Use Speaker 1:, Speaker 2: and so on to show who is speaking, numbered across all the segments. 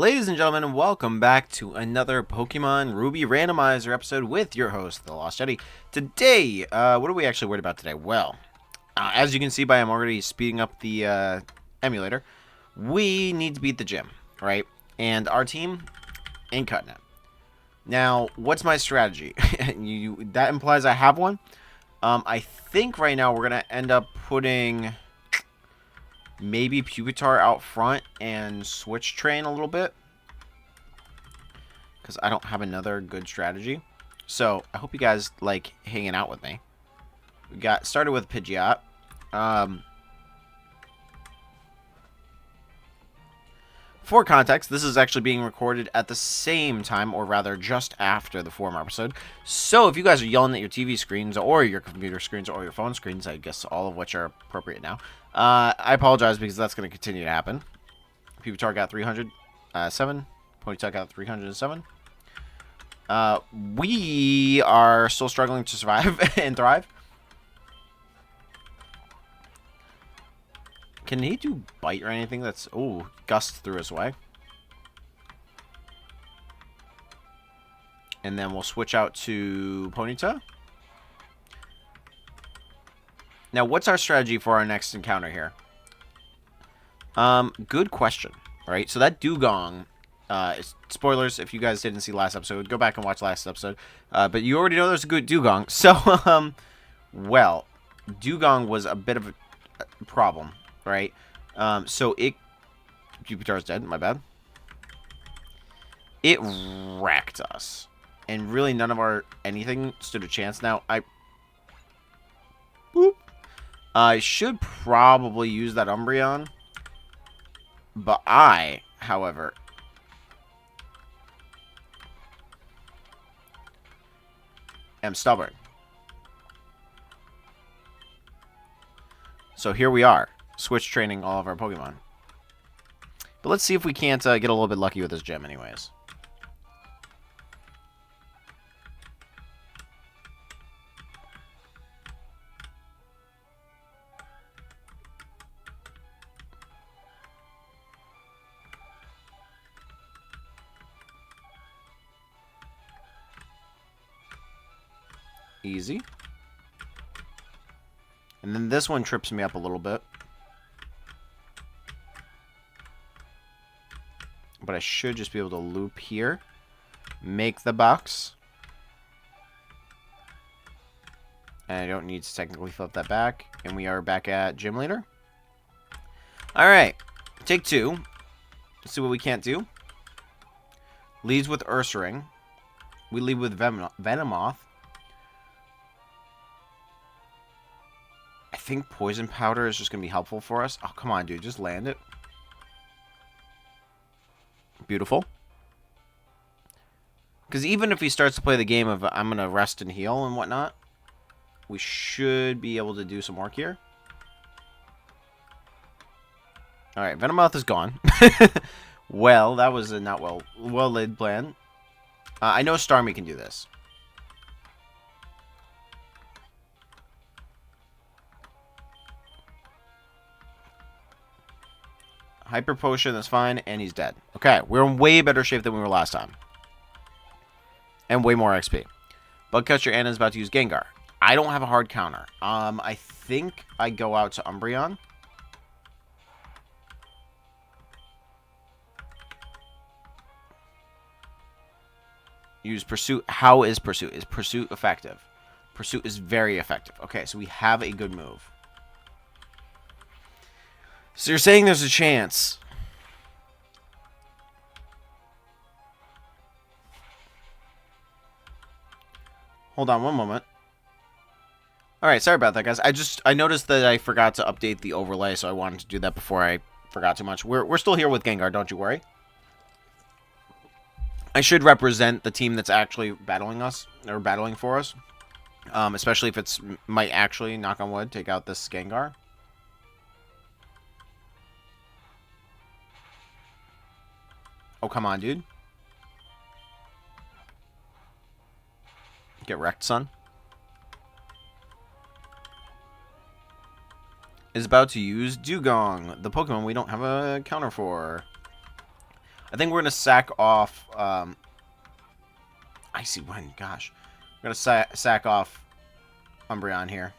Speaker 1: Ladies and gentlemen, welcome back to another Pokemon Ruby Randomizer episode with your host, TheLostYeti. Today, what are we actually worried about today? Well, as you can see by I'm already speeding up the emulator, we need to beat the gym, right? And our team ain't cutting it. Now, what's my strategy? That implies I have one. I think right now we're going to end up putting maybe Pupitar out front and switch train a little bit, because I don't have another good strategy. So I hope you guys like hanging out with me. We got started with Pidgeot. For context, this is actually being recorded at the same time, or rather just after the former episode. So if you guys are yelling at your TV screens, or your computer screens, or your phone screens, I guess all of which are appropriate now, I apologize, because that's going to continue to happen. Pupitar got 307. Ponytail got 307. We are still struggling to survive and thrive. Can he do bite or anything? That's... Ooh, gust through his way. And then we'll switch out to Ponyta. Now, what's our strategy for our next encounter here? Good question. Right, so that Dugong... spoilers, if you guys didn't see last episode, go back and watch last episode. But you already know there's a good Dugong. So, well, Dugong was a bit of a problem. Right, so Pupitar's dead, my bad. It wrecked us, and really none of our anything stood a chance. Now, I should probably use that Umbreon, but however, am stubborn. So here we are. Switch training all of our Pokemon. But let's see if we can't get a little bit lucky with this gym anyways. Easy. And then this one trips me up a little bit. But I should just be able to loop here. Make the box. And I don't need to technically flip that back. And we are back at Gym Leader. Alright. Take two. Let's see what we can't do. Leads with Ursaring. We lead with Venomoth. I think Poison Powder is just going to be helpful for us. Oh, come on, dude. Just land it. Beautiful. Because even if he starts to play the game of I'm going to rest and heal and whatnot, we should be able to do some work here. Alright, Venomoth is gone. Well, that was a not well-laid plan. I know Starmie can do this. Hyper Potion, that's fine, and he's dead. Okay, we're in way better shape than we were last time. And way more XP. Bugcatcher Anna is about to use Gengar. I don't have a hard counter. I think I go out to Umbreon. Use Pursuit. How is Pursuit? Is Pursuit effective? Pursuit is very effective. Okay, so we have a good move. So you're saying there's a chance. Hold on one moment. Alright, sorry about that, guys. I noticed that I forgot to update the overlay, so I wanted to do that before I forgot too much. We're still here with Gengar, don't you worry. I should represent the team that's actually battling us, or battling for us. Especially if it's might actually, knock on wood, take out this Gengar. Oh, come on, dude. Get wrecked, son. Is about to use Dugong, the Pokemon we don't have a counter for. I think we're going to sack off... I see when. Gosh. We're going to sack off Umbreon here.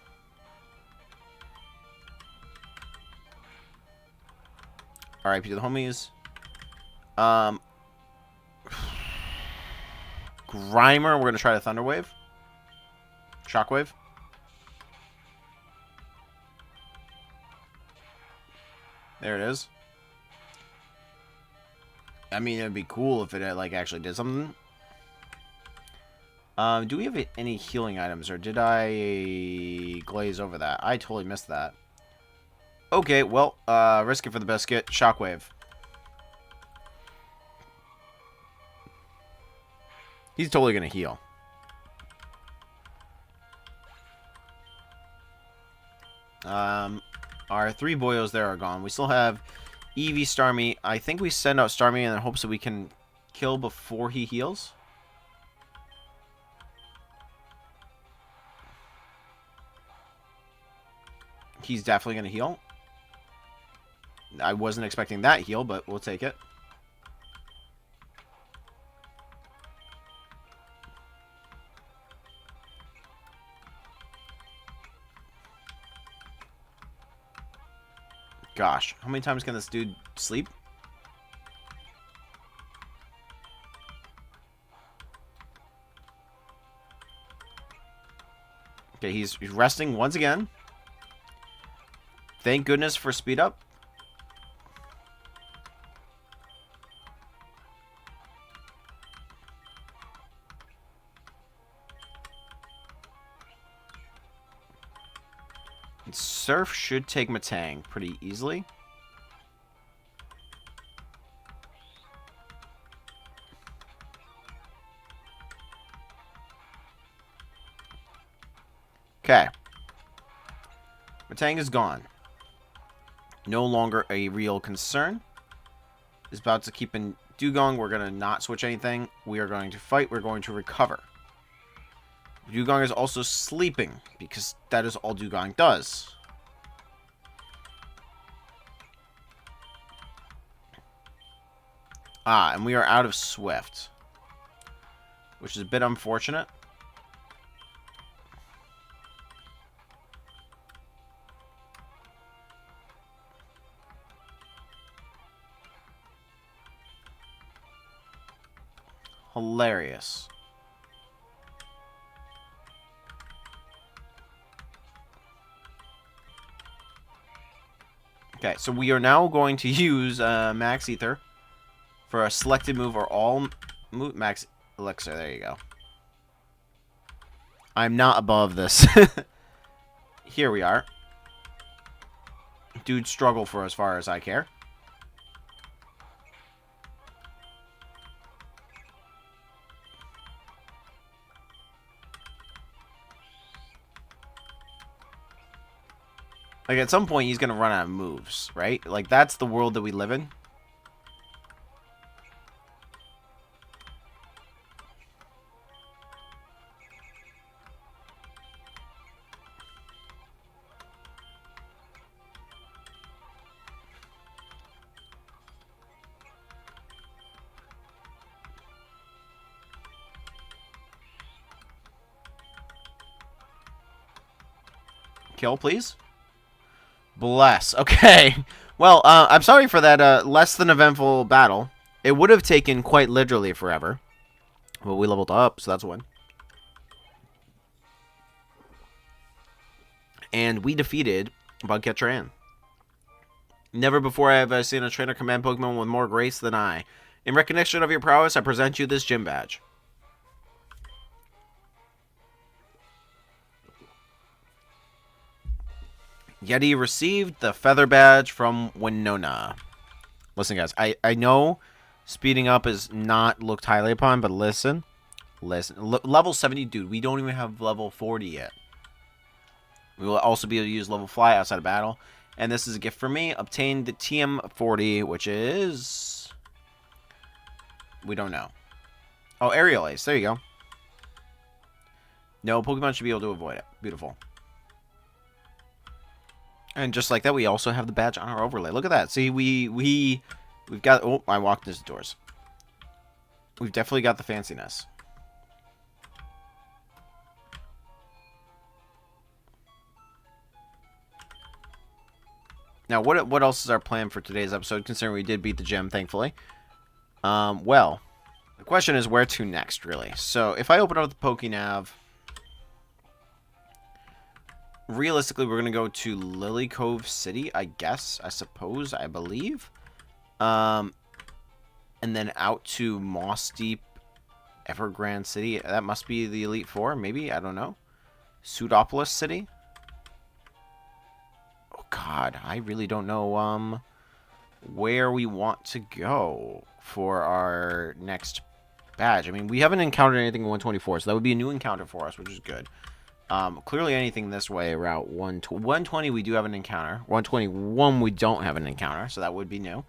Speaker 1: RIP to the homies. Grimer, we're going to try the Thunder Wave. Shockwave. There it is. I mean, it'd be cool if it like actually did something. Do we have any healing items, or did I glaze over that? I totally missed that. Okay, well, risk it for the biscuit. Shockwave. He's totally gonna heal. Our 3 boyos there are gone. We still have Eevee, Starmie. I think we send out Starmie in the hopes that we can kill before he heals. He's definitely going to heal. I wasn't expecting that heal, but we'll take it. Gosh, how many times can this dude sleep? Okay, he's resting once again. Thank goodness for speed up. And Surf should take Matang pretty easily. Okay. Matang is gone. No longer a real concern. Is about to keep in Dugong. We're going to not switch anything. We are going to fight. We're going to recover. Dugong is also sleeping, because that is all Dugong does. And we are out of Swift, which is a bit unfortunate. Hilarious. Okay, so we are now going to use Max Ether for a selected move or all move. Max Elixir, there you go. I'm not above this. Here we are. Dude, struggle for as far as I care. Like, at some point, he's going to run out of moves, right? Like, that's the world that we live in. Kill, please. Bless. Okay. Well, I'm sorry for that less than eventful battle. It would have taken quite literally forever. But we leveled up, so that's a win. And we defeated Bugcatcher Ann. Never before have I seen a trainer command Pokemon with more grace than I. In recognition of your prowess, I present you this gym badge. Yeti received the feather badge from Winona. Listen, guys, I know speeding up is not looked highly upon, but listen. Level 70, dude, we don't even have level 40 yet. We will also be able to use level fly outside of battle. And this is a gift for me. Obtain the TM40, which is... we don't know. Oh, Aerial Ace. There you go. No, Pokemon should be able to avoid it. Beautiful. And just like that, we also have the badge on our overlay. Look at that. See, we've got... oh, I walked into the doors. We've definitely got the fanciness. Now, what else is our plan for today's episode, considering we did beat the gym, thankfully? Well, the question is where to next, really. So, if I open up the PokeNav, realistically, we're going to go to Lily Cove City, I guess, I suppose, I believe. And then out to Moss Deep, Evergrande City. That must be the Elite Four, maybe? I don't know. Pseudopolis City? Oh, God, I really don't know, where we want to go for our next badge. I mean, we haven't encountered anything in 124, so that would be a new encounter for us, which is good. Clearly anything this way, Route 120, we do have an encounter. 121, we don't have an encounter, so that would be new.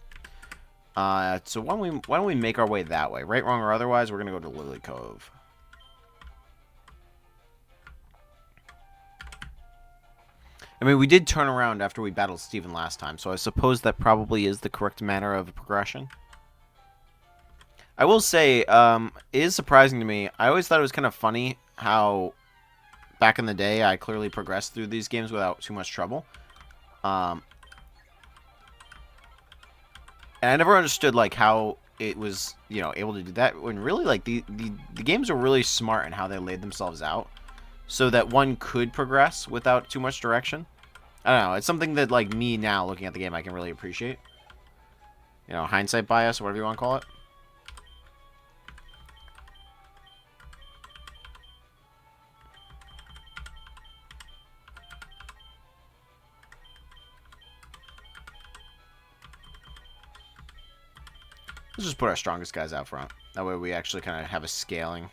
Speaker 1: So why don't we make our way that way? Right, wrong, or otherwise, we're going to go to Lily Cove. I mean, we did turn around after we battled Steven last time, so I suppose that probably is the correct manner of progression. I will say, it is surprising to me. I always thought it was kind of funny how back in the day I clearly progressed through these games without too much trouble. And I never understood, like, how it was, you know, able to do that. When really, like, the games are really smart in how they laid themselves out, so that one could progress without too much direction. I don't know. It's something that, like, me now, looking at the game, I can really appreciate. You know, hindsight bias, or whatever you want to call it. Let's just put our strongest guys out front. That way we actually kind of have a scaling.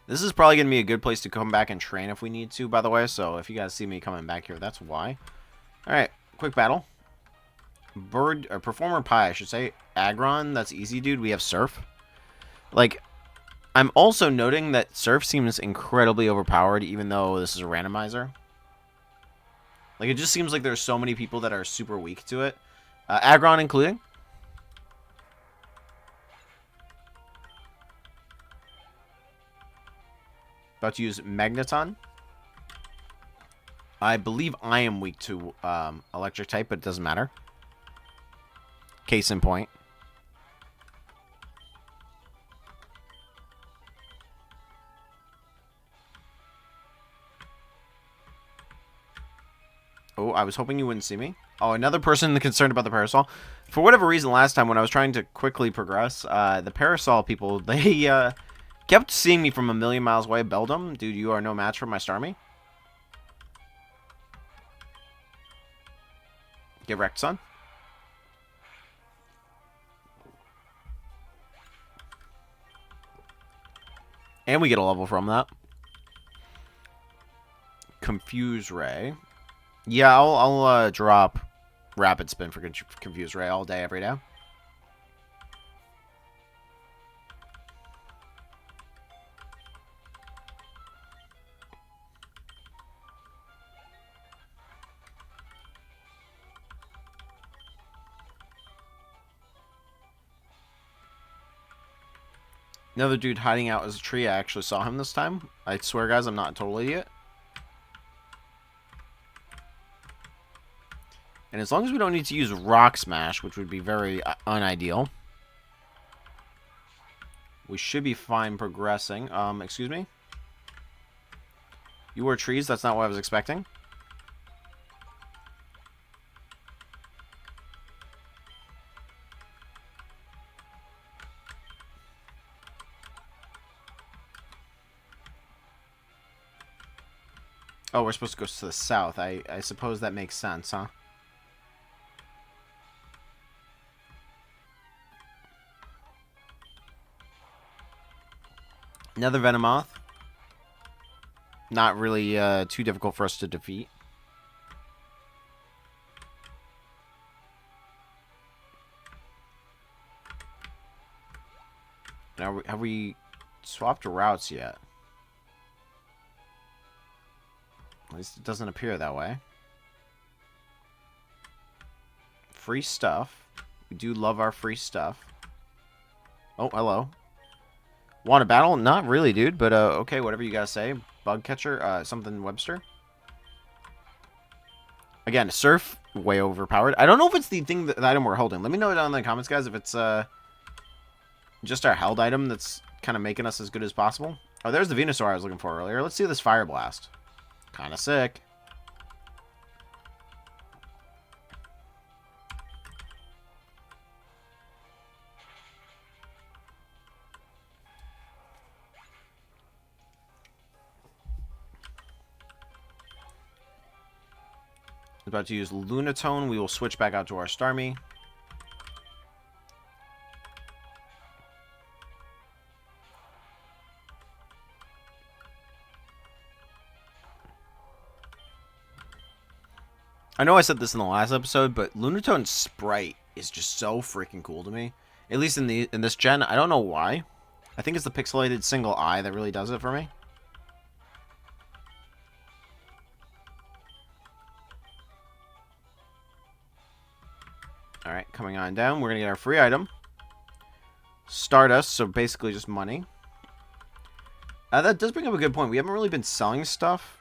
Speaker 1: This is probably going to be a good place to come back and train if we need to, by the way. So if you guys see me coming back here, that's why. Alright, quick battle. Performer Pie, I should say. Agron, that's easy, dude. We have Surf. Like, I'm also noting that Surf seems incredibly overpowered, even though this is a randomizer. Like, it just seems like there's so many people that are super weak to it. Agron including. About to use Magneton. I believe I am weak to electric type, but it doesn't matter. Case in point. Oh, I was hoping you wouldn't see me. Oh, another person concerned about the parasol. For whatever reason, last time when I was trying to quickly progress, the parasol people, they kept seeing me from a million miles away. Beldum, dude, you are no match for my Starmie. Get wrecked, son. And we get a level from that. Confuse Ray. Yeah, I'll drop Rapid Spin for Confuse Ray all day, every day. Another dude hiding out as a tree. I actually saw him this time. I swear, guys, I'm not a total idiot. And as long as we don't need to use Rock Smash, which would be very unideal, we should be fine progressing. Excuse me? You were trees? That's not what I was expecting. Oh, we're supposed to go to the south. I suppose that makes sense, huh? Another Venomoth. Not really too difficult for us to defeat. Now, have we swapped routes yet? At least it doesn't appear that way. free stuff. We do love our free stuff. Oh, hello. Want a battle? Not really, dude, but okay, whatever you gotta say. Bug catcher, something Webster. Again, surf, way overpowered. I don't know if it's the thing, the item we're holding. Let me know down in the comments, guys, if it's just our held item that's kind of making us as good as possible. Oh, there's the Venusaur I was looking for earlier. Let's see this Fire Blast. Kind of sick. About to use Lunatone. We will switch back out to our Starmie. I know I said this in the last episode, but Lunatone's sprite is just so freaking cool to me. At least in this gen, I don't know why. I think it's the pixelated single eye that really does it for me. Alright, coming on down. We're going to get our free item. Stardust, so basically just money. That does bring up a good point. We haven't really been selling stuff.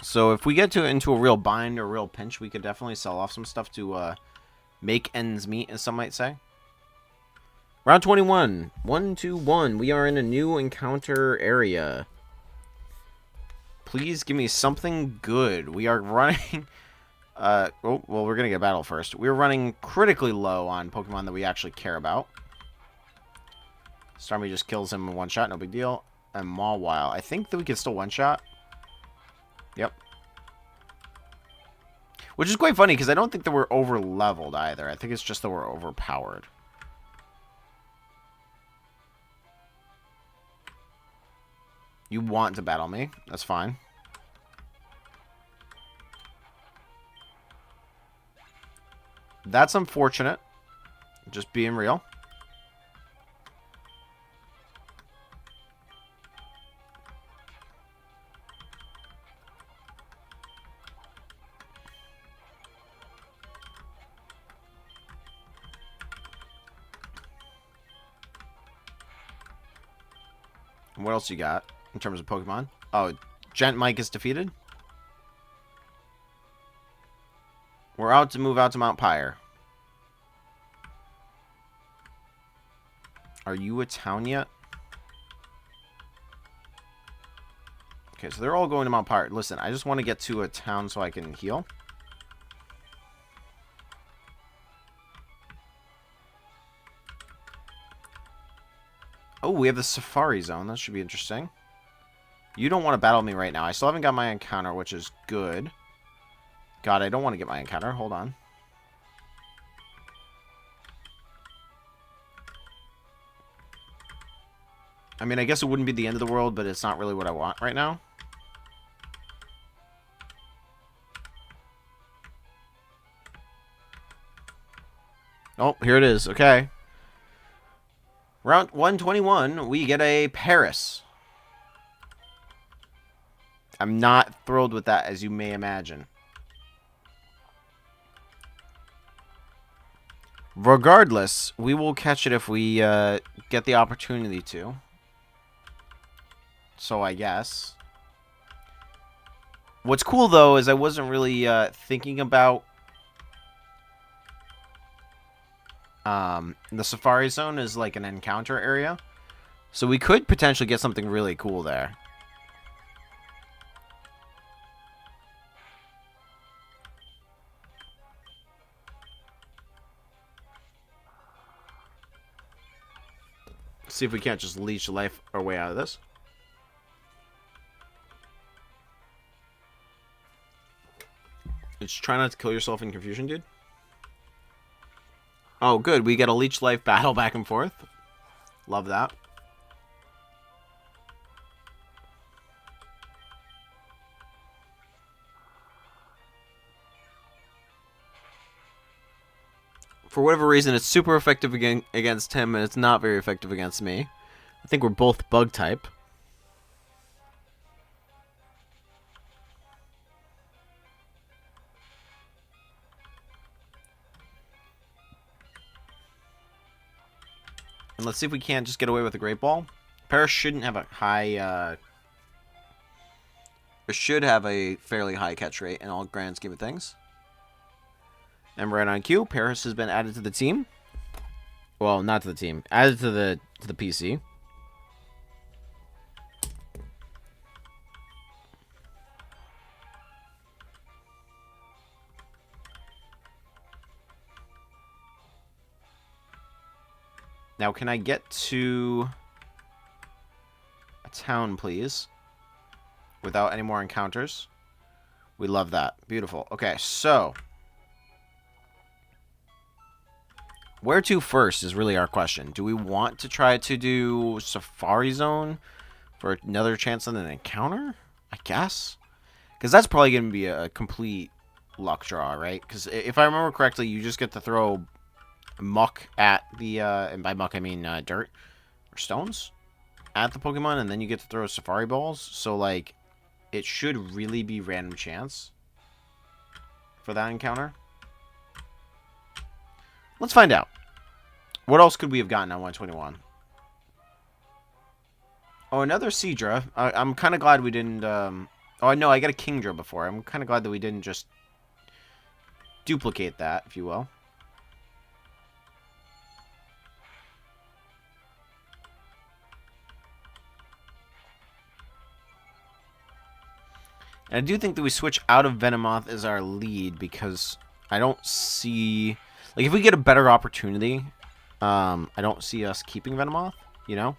Speaker 1: So if we get into a real bind or a real pinch, we could definitely sell off some stuff to make ends meet, as some might say. Round 21. 1-2-1. We are in a new encounter area. Please give me something good. We are running... well, we're going to get battle first. We're running critically low on Pokemon that we actually care about. Starmie just kills him in one shot. No big deal. And Mawile. I think that we can still one-shot. Yep. Which is quite funny, because I don't think that we're over-leveled either. I think it's just that we're overpowered. You want to battle me. That's fine. That's unfortunate. Just being real. And what else you got in terms of Pokemon? Oh, Gent Mike is defeated. We're out to move out to Mount Pyre. Are you a town yet? Okay, so they're all going to Mount Pyre. Listen, I just want to get to a town so I can heal. Oh, we have the Safari Zone. That should be interesting. You don't want to battle me right now. I still haven't got my encounter, which is good. God, I don't want to get my encounter. Hold on. I mean, I guess it wouldn't be the end of the world, but it's not really what I want right now. Oh, here it is. Okay. Round 121, we get a Paris. I'm not thrilled with that, as you may imagine. Regardless, we will catch it if we get the opportunity to. So I guess. What's cool, though, is I wasn't really thinking about the Safari Zone is like an encounter area. So we could potentially get something really cool there. See if we can't just leech life our way out of this. Just try not to kill yourself in confusion, dude. Oh, good. We get a leech life battle back and forth. Love that. For whatever reason, it's super effective against him, and it's not very effective against me. I think we're both bug type. And let's see if we can't just get away with a Great Ball. Paris shouldn't have a high, it should have a fairly high catch rate in all grand scheme of things. And right on cue, Paris has been added to the team. Well, not to the team. Added to the PC. Now, can I get to a town, please? Without any more encounters. We love that. Beautiful. Okay, so where to first is really our question. Do we want to try to do Safari Zone for another chance on an encounter? I guess. Because that's probably going to be a complete luck draw, right? Because if I remember correctly, you just get to throw muck at the, and by muck I mean dirt or stones at the Pokemon, and then you get to throw Safari Balls. So, like, it should really be random chance for that encounter. Let's find out. What else could we have gotten on 121? Oh, another Seadra. I'm kind of glad we didn't... Oh, no, I got a Kingdra before. I'm kind of glad that we didn't just duplicate that, if you will. And I do think that we switch out of Venomoth as our lead because I don't see... Like, if we get a better opportunity, I don't see us keeping Venomoth, you know?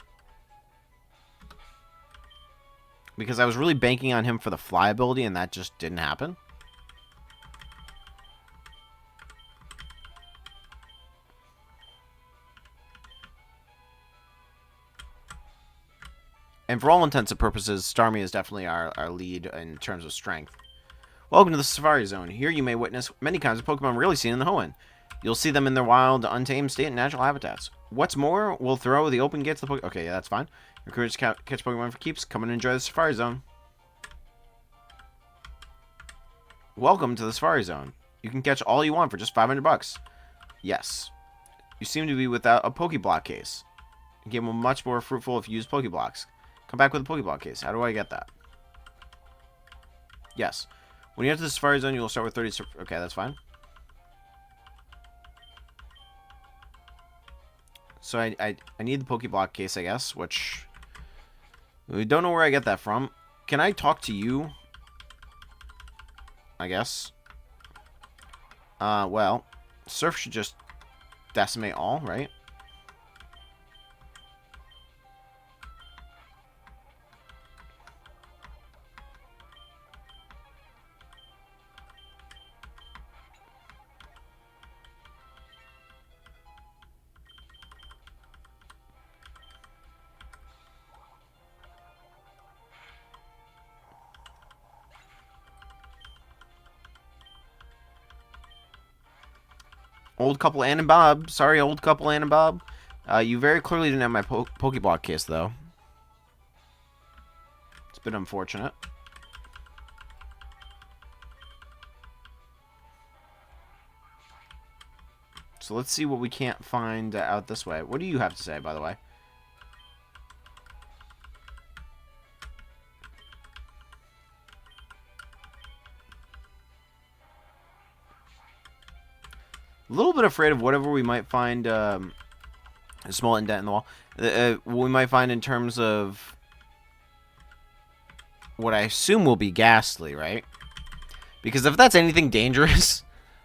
Speaker 1: Because I was really banking on him for the fly ability, and that just didn't happen. And for all intents and purposes, Starmie is definitely our lead in terms of strength. Welcome to the Safari Zone. Here you may witness many kinds of Pokemon rarely seen in the Hoenn. You'll see them in their wild, untamed state and natural habitats. What's more, we'll throw the open gates to the Pokemon. Okay, yeah, that's fine. Encourage to catch Pokemon for keeps. Come and enjoy the Safari Zone. Welcome to the Safari Zone. You can catch all you want for just 500 bucks. Yes. You seem to be without a Pokeblock case. The game will be much more fruitful if you use Pokeblocks. Come back with a Pokeblock case. How do I get that? Yes. When you enter the Safari Zone, you will start with 30... Okay, that's fine. So I need the Pokeblock case, I guess, which... We don't know where I get that from. Can I talk to you? I guess. Well, Surf should just decimate all, right? Old couple Ann and Bob. Sorry, old couple Ann and Bob. You very clearly didn't have my Pokeblock case, though. It's a bit unfortunate. So let's see what we can't find out this way. What do you have to say, by the way? A little bit afraid of whatever we might find, a small indent in the wall. What we might find in terms of what I assume will be Ghastly, right? Because if that's anything dangerous,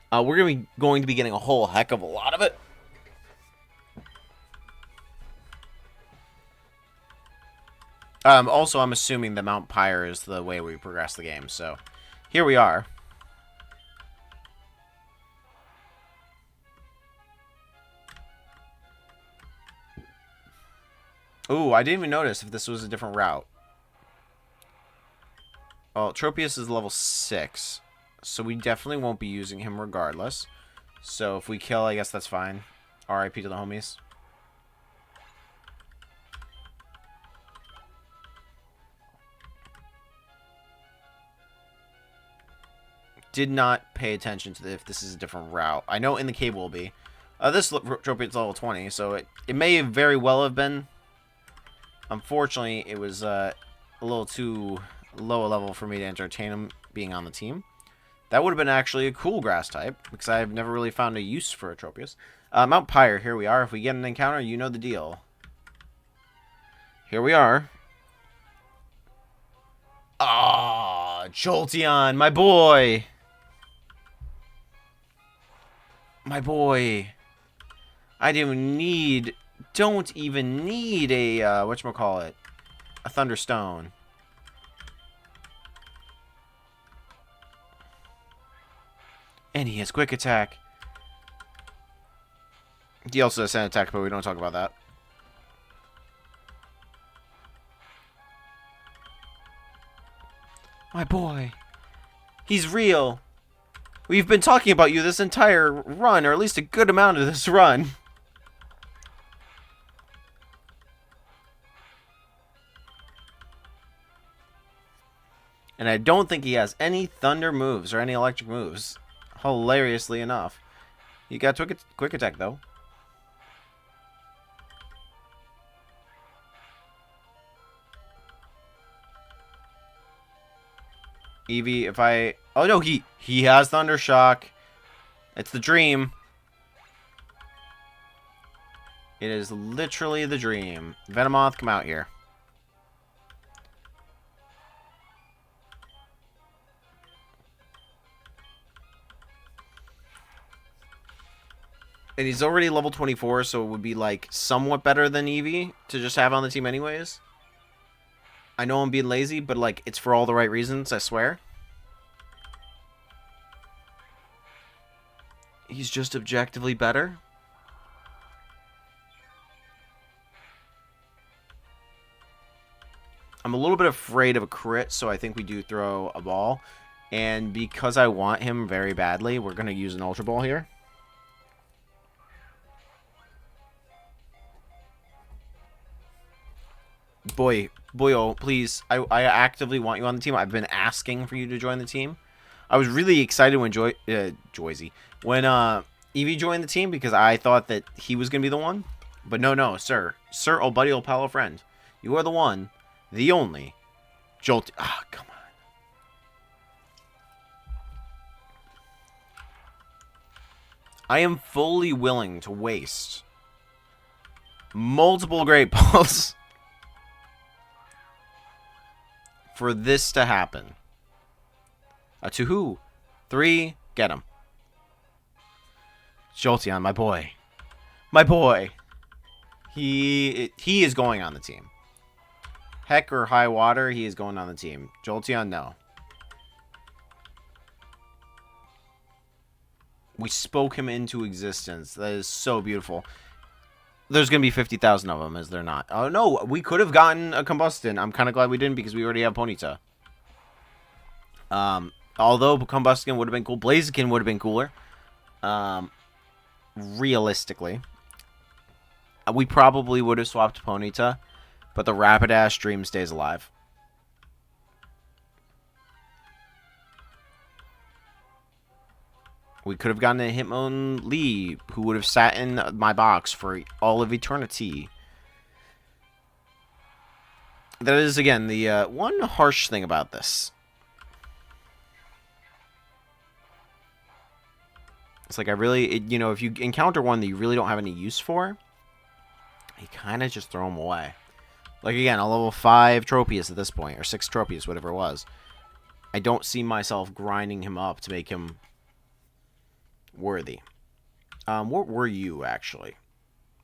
Speaker 1: we're going to be getting a whole heck of a lot of it. Also, I'm assuming that Mount Pyre is the way we progress the game, so here we are. Ooh, I didn't even notice if this was a different route. Well, Tropius is level 6, so we definitely won't be using him regardless. So if we kill, I guess that's fine. RIP to the homies. did not pay attention to if this is a different route. I know in the cave will be. This trophy is level 20, so it may very well have been. Unfortunately, it was a little too low a level for me to entertain him being on the team. That would have been actually a cool grass type, because I've never really found a use for a Tropius. Mount Pyre, here we are. If we get an encounter, you know the deal. Here we are. Ah, Jolteon, my boy. My boy. I don't even need a, whatchamacallit, a Thunderstone. And he has Quick Attack. He also has Sand Attack, but we don't talk about that. My boy. He's real. We've been talking about you this entire run, or at least a good amount of this run. And I don't think he has any thunder moves or any electric moves. Hilariously enough. He got quick attack, though. Eevee, if I... Oh, no, he has Thunder Shock. It's the dream. It is literally the dream. Venomoth, come out here. And he's already level 24, so it would be, like, somewhat better than Eevee to just have on the team anyways. I know I'm being lazy, but, like, it's for all the right reasons, I swear. He's just objectively better. I'm a little bit afraid of a crit, so I think we do throw a ball. And because I want him very badly, we're going to use an Ultra Ball here. Boy, oh, please. I actively want you on the team. I've been asking for you to join the team. I was really excited when when Eevee joined the team because I thought that he was going to be the one. But no, sir. Sir, old buddy, old pal, old friend. You are the one, the only, Jolt. Ah, come on. I am fully willing to waste multiple Great Balls for this to happen. A 2-hoo. 3. Get him. Jolteon, my boy. My boy. He is going on the team. Heck or high water, he is going on the team. Jolteon, no. We spoke him into existence. That is so beautiful. There's going to be 50,000 of them, is there not? Oh, no. We could have gotten a Combustion. I'm kind of glad we didn't because we already have Ponyta. Although Combustion would have been cool. Blaziken would have been cooler. Realistically. We probably would have swapped Ponyta. But the Rapidash dream stays alive. We could have gotten a Hitmonlee, who would have sat in my box for all of eternity. That is, again, the one harsh thing about this. It's like you know, if you encounter one that you really don't have any use for, you kind of just throw them away. Like, again, a level 5 Tropius at this point, or 6 Tropius, whatever it was. I don't see myself grinding him up to make him worthy. What were you, actually?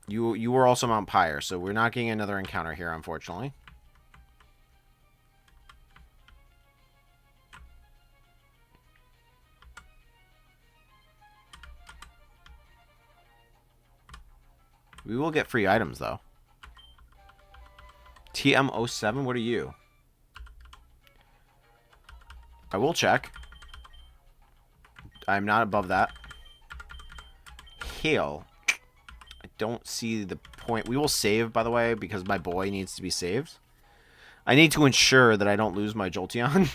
Speaker 1: You were also Mount Pyre, so we're not getting another encounter here, unfortunately. We will get free items, though. TM07, what are you? I will check. I'm not above that. Hail. I don't see the point. We will save, by the way, because my boy needs to be saved. I need to ensure that I don't lose my Jolteon.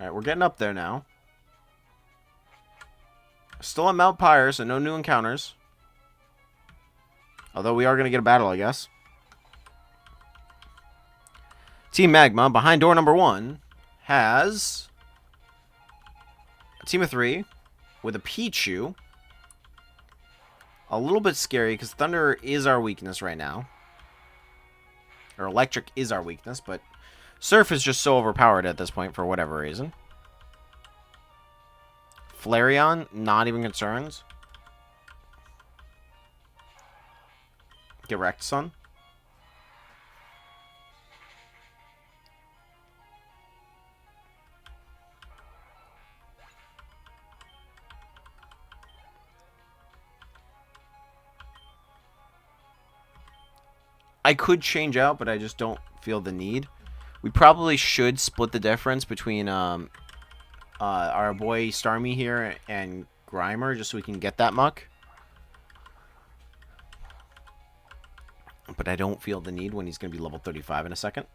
Speaker 1: Alright, we're getting up there now. Still at Mount Pyre, so no new encounters. Although we are going to get a battle, I guess. Team Magma, behind door number 1, has a team of 3 with a Pichu. A little bit scary because Thunder is our weakness right now. Or Electric is our weakness, but Surf is just so overpowered at this point for whatever reason. Flareon, not even concerned. Get wrecked, son. I could change out, but I just don't feel the need. We probably should split the difference between our boy Starmie here and Grimer, just so we can get that muck. But I don't feel the need when he's going to be level 35 in a second.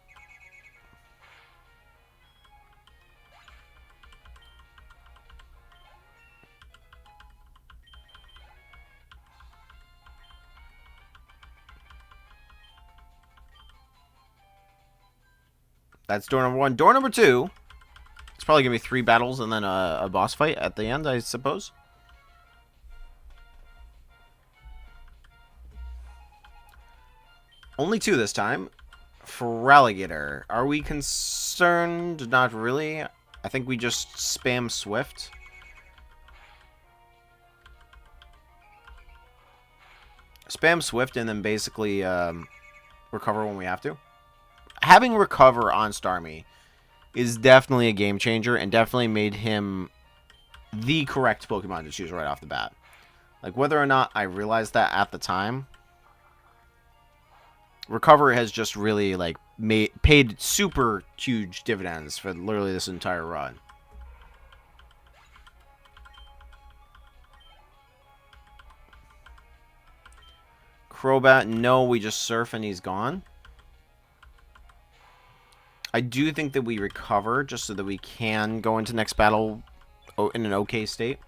Speaker 1: That's door number 1. Door number 2. It's probably going to be 3 battles and then a boss fight at the end, I suppose. Only 2 this time. Feraligatr. Are we concerned? Not really. I think we just spam Swift. Spam Swift and then basically recover when we have to. Having Recover on Starmie is definitely a game changer and definitely made him the correct Pokemon to choose right off the bat. Like, whether or not I realized that at the time, Recover has just really, like, paid super huge dividends for literally this entire run. Crobat, no, we just Surf and he's gone. I do think that we recover just so that we can go into next battle in an okay state.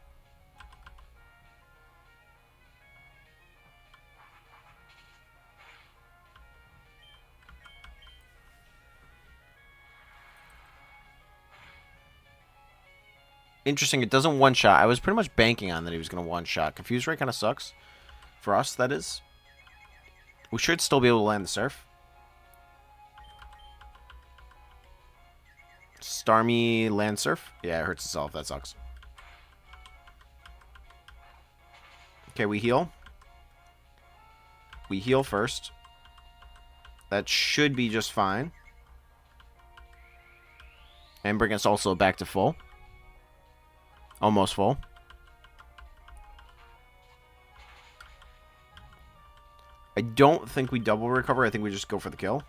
Speaker 1: Interesting, it doesn't one-shot. I was pretty much banking on that he was going to one-shot. Confuse Ray kind of sucks. For us, that is. We should still be able to land the Surf. Starmie land Surf? Yeah, it hurts itself. That sucks. Okay, we heal. We heal first. That should be just fine. And bring us also back to full. Almost full. I don't think we double recover. I think we just go for the kill.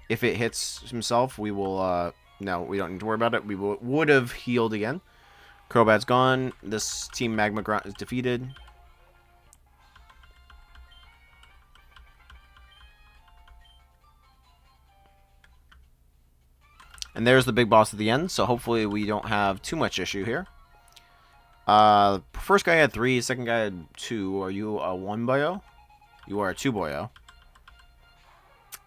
Speaker 1: If it hits himself, we will, no, we don't need to worry about it. We would have healed again. Crobat's gone. This Team Magma Grunt is defeated. And there's the big boss at the end, so hopefully we don't have too much issue here. First guy had 3, second guy had 2. Are you a 1 boyo? You are a 2 boyo.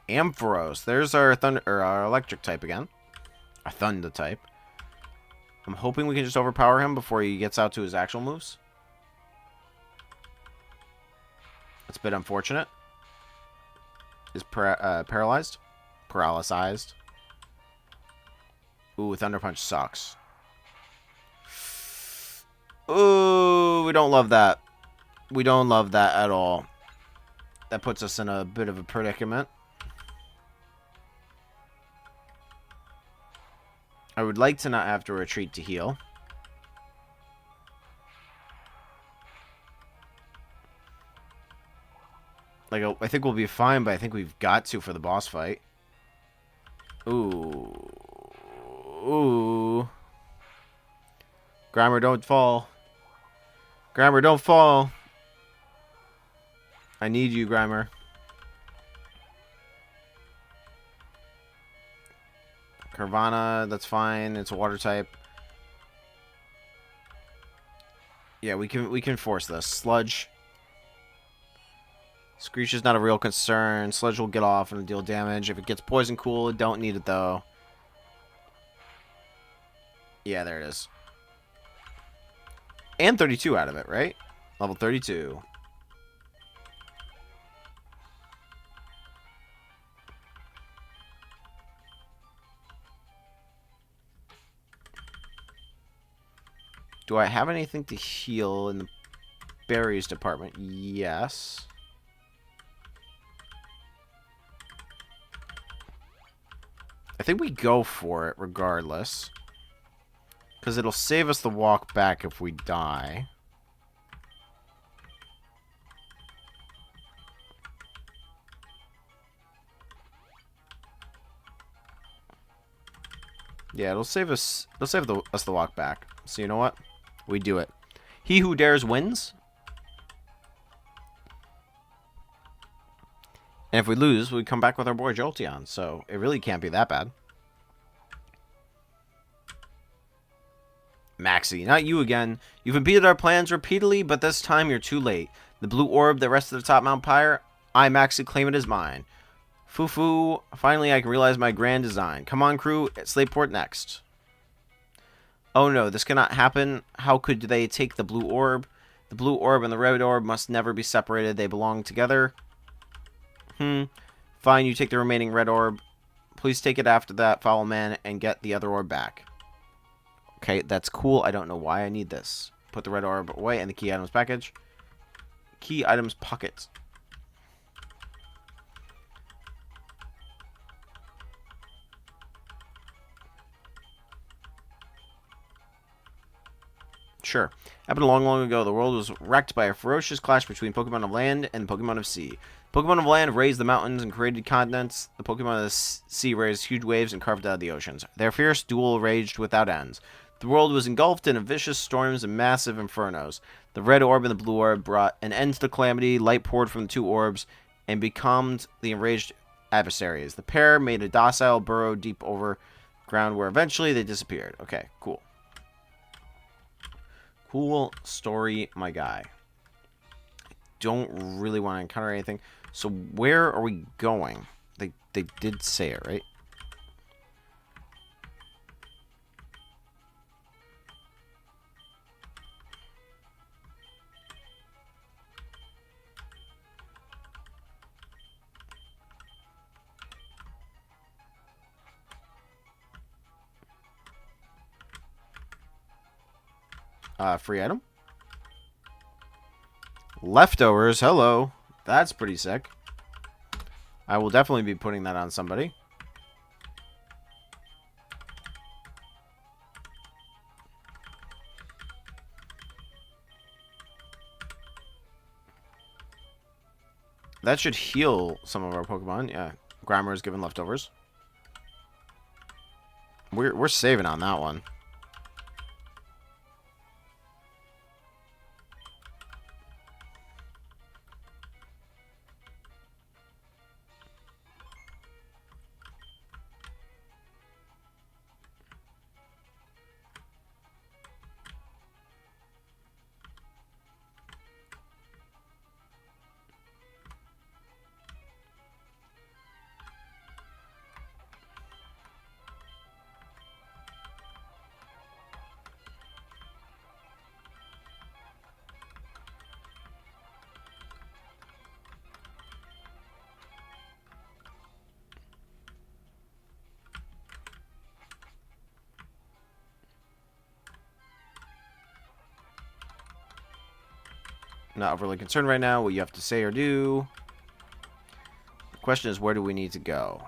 Speaker 1: Ampharos. There's our thunder or our electric type again. A thunder type. I'm hoping we can just overpower him before he gets out to his actual moves. That's a bit unfortunate. Is paralyzed? Paralyzed. Ooh, Thunder Punch sucks. Ooh, we don't love that. We don't love that at all. That puts us in a bit of a predicament. I would like to not have to retreat to heal. Like, I think we'll be fine, but I think we've got to for the boss fight. Ooh. Ooh. Grimer, don't fall. Grimer, don't fall. I need you, Grimer. Carvana, that's fine. It's a water type. Yeah, we can force this. Sludge. Screech is not a real concern. Sludge will get off and deal damage. If it gets poison cool, don't need it though. Yeah, there it is. And 32 out of it, right? Level 32. Do I have anything to heal in the berries department? Yes. I think we go for it regardless. Because it'll save us the walk back if we die. Yeah, it'll save us. It'll save us the walk back. So you know what? We do it. He who dares wins. And if we lose, we come back with our boy Jolteon. So it really can't be that bad. Maxie, not you again. You've impeded our plans repeatedly, but this time you're too late. The blue orb that rests at the top of Mount Pyre, I, Maxie, claim it as mine. Foo-foo, finally I can realize my grand design. Come on, crew, Slateport next. Oh no, this cannot happen. How could they take the blue orb? The blue orb and the red orb must never be separated. They belong together. Fine, you take the remaining red orb. Please take it after that, foul man, and get the other orb back. Okay, that's cool. I don't know why I need this. Put the red orb away in the key items package. Key items pocket. Sure. Happened long, long ago. The world was wrecked by a ferocious clash between Pokemon of Land and Pokemon of Sea. Pokemon of Land raised the mountains and created continents. The Pokemon of the Sea raised huge waves and carved out the oceans. Their fierce duel raged without ends. The world was engulfed in vicious storms and massive infernos. The red orb and the blue orb brought an end to the calamity. Light poured from the two orbs and becalmed the enraged adversaries. The pair made a docile burrow deep over ground where eventually they disappeared. Okay, cool. Cool story, my guy. I don't really want to encounter anything. So where are we going? They did say it, right? Free item. Leftovers, hello. That's pretty sick. I will definitely be putting that on somebody. That should heal some of our Pokemon. Yeah, Grimer is given leftovers. We're saving on that one. Not overly concerned right now what you have to say or do. The question is, where do we need to go?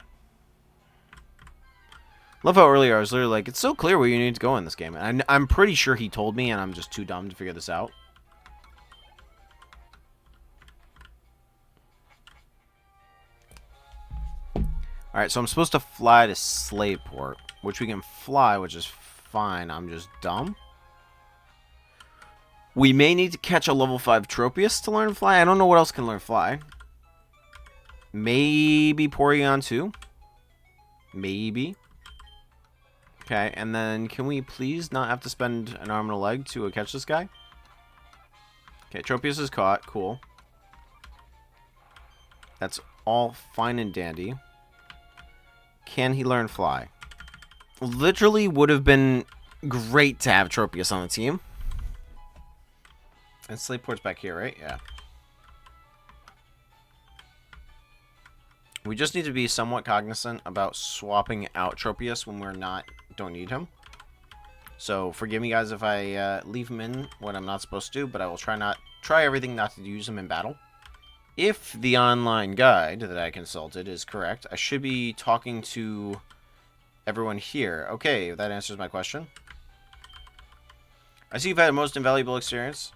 Speaker 1: Love how earlier I was literally like, it's so clear where you need to go in this game. And I'm pretty sure he told me, and I'm just too dumb to figure this out. Alright, so I'm supposed to fly to Slateport, which we can fly, which is fine. I'm just dumb. We may need to catch a level 5 Tropius to learn fly. I don't know what else can learn fly. Maybe Porygon 2. Maybe. Okay, and then can we please not have to spend an arm and a leg to catch this guy? Okay, Tropius is caught. Cool. That's all fine and dandy. Can he learn fly? Literally would have been great to have Tropius on the team. And Slateport's back here, right? Yeah. We just need to be somewhat cognizant about swapping out Tropius when don't need him. So forgive me, guys, if I leave him in when I'm not supposed to, but I will try everything not to use him in battle. If the online guide that I consulted is correct, I should be talking to everyone here. Okay, that answers my question. I see you've had a most invaluable experience.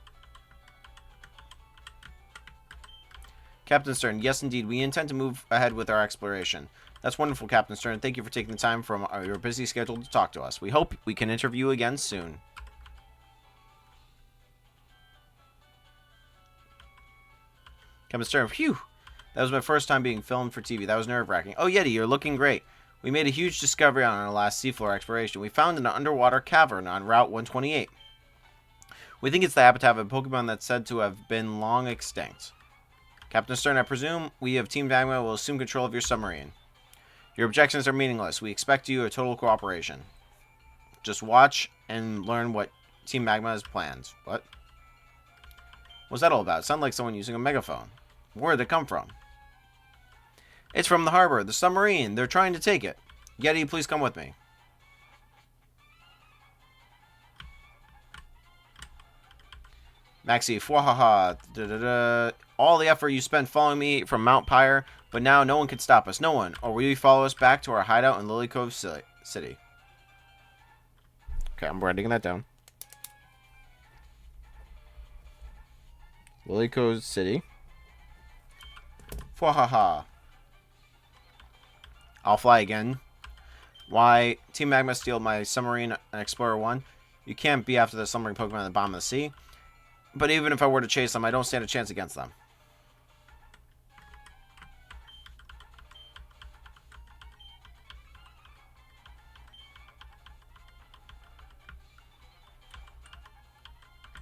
Speaker 1: Captain Stern, yes indeed, we intend to move ahead with our exploration. That's wonderful, Captain Stern. Thank you for taking the time from your busy schedule to talk to us. We hope we can interview you again soon. Captain Stern, phew! That was my first time being filmed for TV. That was nerve-wracking. Oh, Yeti, you're looking great. We made a huge discovery on our last seafloor exploration. We found an underwater cavern on Route 128. We think it's the habitat of a Pokemon that's said to have been long extinct. Captain Stern, I presume we of Team Magma will assume control of your submarine. Your objections are meaningless. We expect you a total cooperation. Just watch and learn what Team Magma has planned. What? What's that all about? It sounded like someone using a megaphone. Where'd it come from? It's from the harbor. The submarine. They're trying to take it. Yeti, please come with me. Maxie, fwahaha. All the effort you spent following me from Mount Pyre, but now no one can stop us. No one. Or will you follow us back to our hideout in Lily Cove City? Okay, I'm writing that down. Lily Cove City. Fwahaha. I'll fly again. Why? Team Magma steal my submarine and Explorer 1. You can't be after the submarine Pokemon at the bottom of the sea. But even if I were to chase them, I don't stand a chance against them.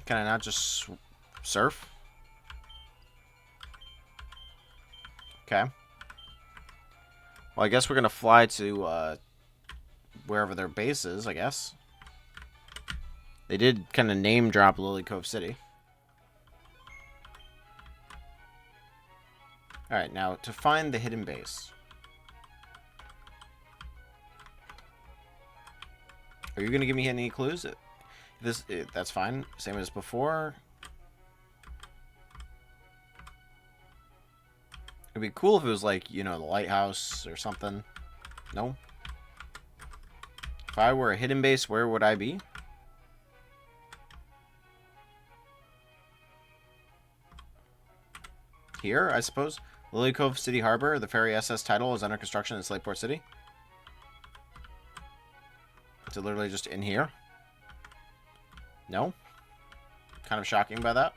Speaker 1: Can I not just surf? Okay. Well, I guess we're going to fly to wherever their base is, I guess. They did kind of name drop Lily Cove City. Alright, now to find the hidden base. Are you going to give me any clues? That's fine. Same as before. It'd be cool if it was like, you know, the lighthouse or something. No? If I were a hidden base, where would I be? Here, I suppose. Lily Cove City Harbor. The ferry SS title is under construction in Slateport City. Is it literally just in here? No? Kind of shocking by that.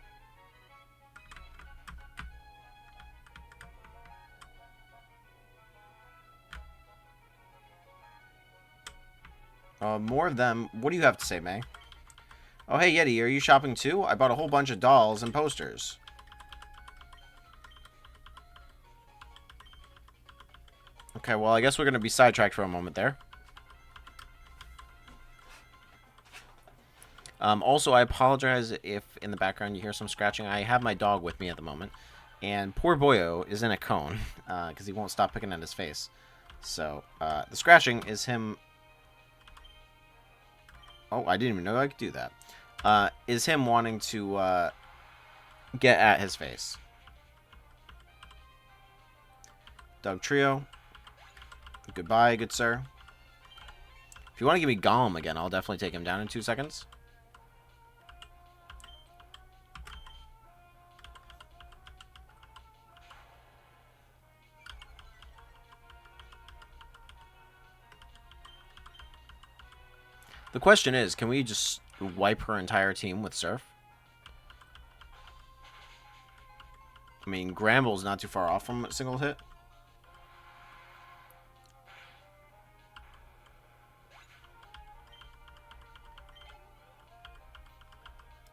Speaker 1: More of them. What do you have to say, May? Oh, hey, Yeti, are you shopping too? I bought a whole bunch of dolls and posters. Okay, well, I guess we're going to be sidetracked for a moment there. Also, I apologize if in the background you hear some scratching. I have my dog with me at the moment. And poor Boyo is in a cone because he won't stop picking at his face. So, the scratching is him... Oh, I didn't even know I could do that. Is him wanting to get at his face. Dog Trio. Goodbye, good sir. If you want to give me Golem again, I'll definitely take him down in 2 seconds. The question is, can we just wipe her entire team with Surf? I mean, Gramble's not too far off from a single hit.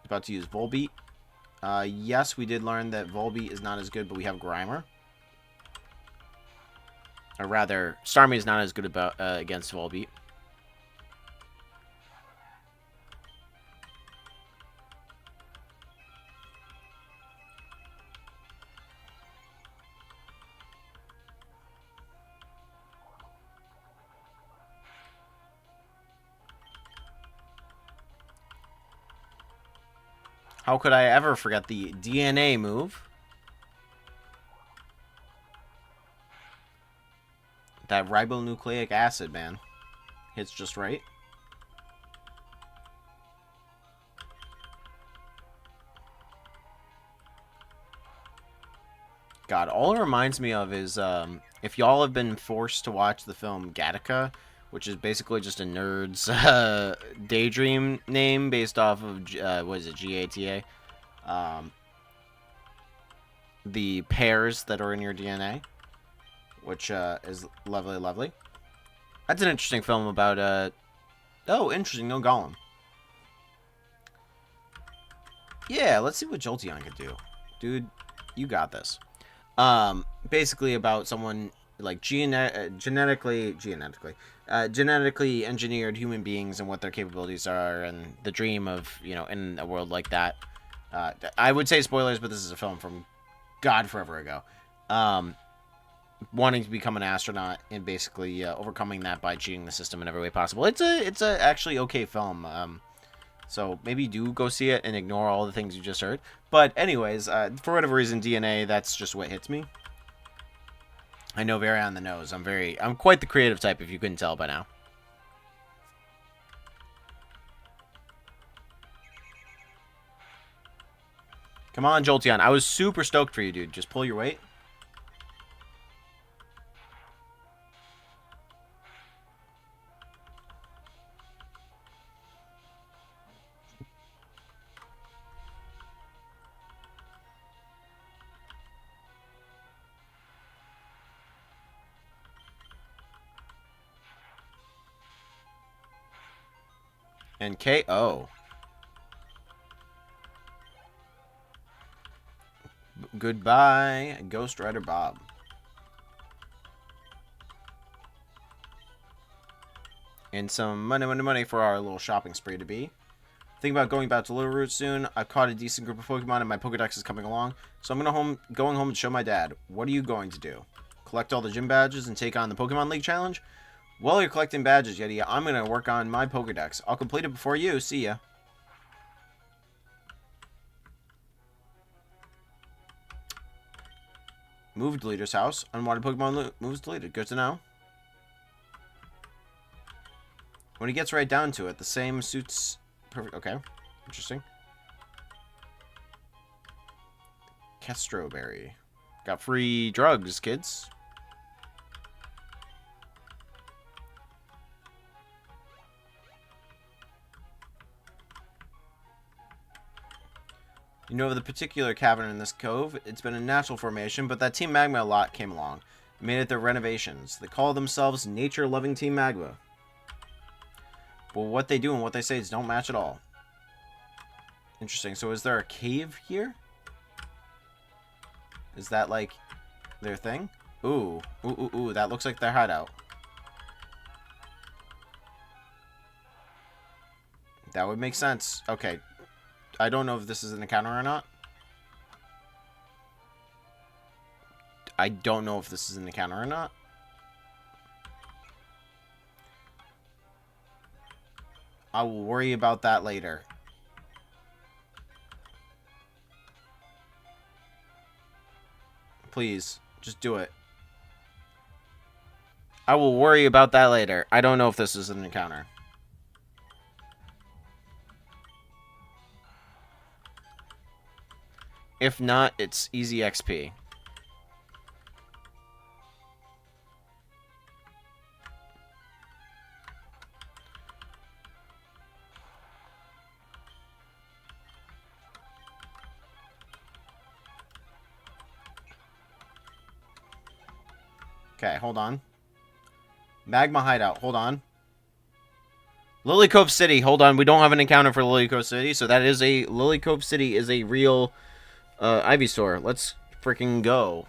Speaker 1: About to use Volbeat. Yes, we did learn that Volbeat is not as good, but we have Grimer. Or rather, Starmie is not as good against Volbeat. How could I ever forget the DNA move? That ribonucleic acid, man. Hits just right. God, all it reminds me of is if y'all have been forced to watch the film Gattaca, which is basically just a nerd's daydream name based off of, what is it, GATA? The pairs that are in your DNA, which is lovely, lovely. That's an interesting film about, oh, interesting, no Gollum. Yeah, let's see what Jolteon could do. Dude, you got this. Basically about someone like genetically engineered human beings and what their capabilities are, and the dream of, you know, in a world like that. I would say spoilers, but this is a film from God forever ago. Wanting to become an astronaut and basically overcoming that by cheating the system in every way possible. It's a actually okay film. So maybe do go see it and ignore all the things you just heard. But anyways, for whatever reason, DNA, that's just what hits me. I know, very on the nose. I'm quite the creative type, if you couldn't tell by now. Come on, Jolteon. I was super stoked for you, dude. Just pull your weight. And KO. Goodbye, Ghost Rider Bob. And some money for our little shopping spree to be. Think about going back to Little Root soon. I've caught a decent group of Pokemon and my Pokedex is coming along. So I'm going home to show my dad. What are you going to do? Collect all the gym badges and take on the Pokemon League challenge? While you're collecting badges, Yeti, I'm going to work on my Pokedex. I'll complete it before you. See ya. Move to leader's house. Unwanted Pokemon moves deleted. Good to know. When he gets right down to it, the same suits... Perfect. Okay. Interesting. Kestroberry. Got free drugs, kids. You know of the particular cavern in this cove? It's been a natural formation, but that Team Magma lot came along. Made it their renovations. They call themselves Nature-Loving Team Magma. But what they do and what they say don't match at all. Interesting. So is there a cave here? Is that like their thing? Ooh. Ooh. That looks like their hideout. That would make sense. Okay. I don't know if this is an encounter or not. I don't know if this is an encounter or not. I will worry about that later. Please, just do it. I will worry about that later. I don't know if this is an encounter. If not, it's easy XP. Okay, hold on. Magma hideout, hold on. Lily Cove City. Hold on, we don't have an encounter for Lily Cove City, so that is a Lily Cove City is a real Ivysaur. Let's freaking go.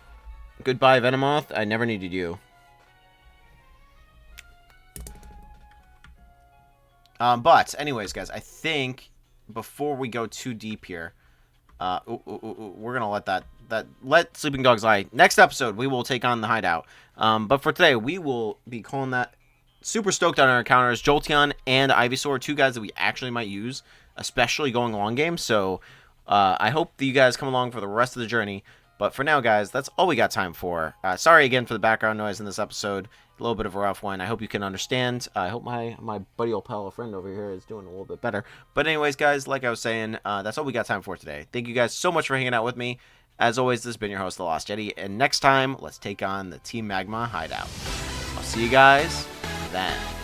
Speaker 1: Goodbye, Venomoth. I never needed you. But anyways, guys, I think before we go too deep here, we're gonna let sleeping dogs lie. Next episode, we will take on the hideout. But for today, we will be calling that. Super stoked on our encounters, Jolteon and Ivysaur, two guys that we actually might use, especially going long game. So I hope that you guys come along for the rest of the journey. But for now, guys, that's all we got time for. Sorry again for the background noise in this episode. A little bit of a rough one. I hope you can understand. I hope my buddy old pal friend over here is doing a little bit better. But anyways, guys, like I was saying, that's all we got time for today. Thank you guys so much for hanging out with me. As always, this has been your host, TheLostYeti. And next time, let's take on the Team Magma hideout. I'll see you guys then.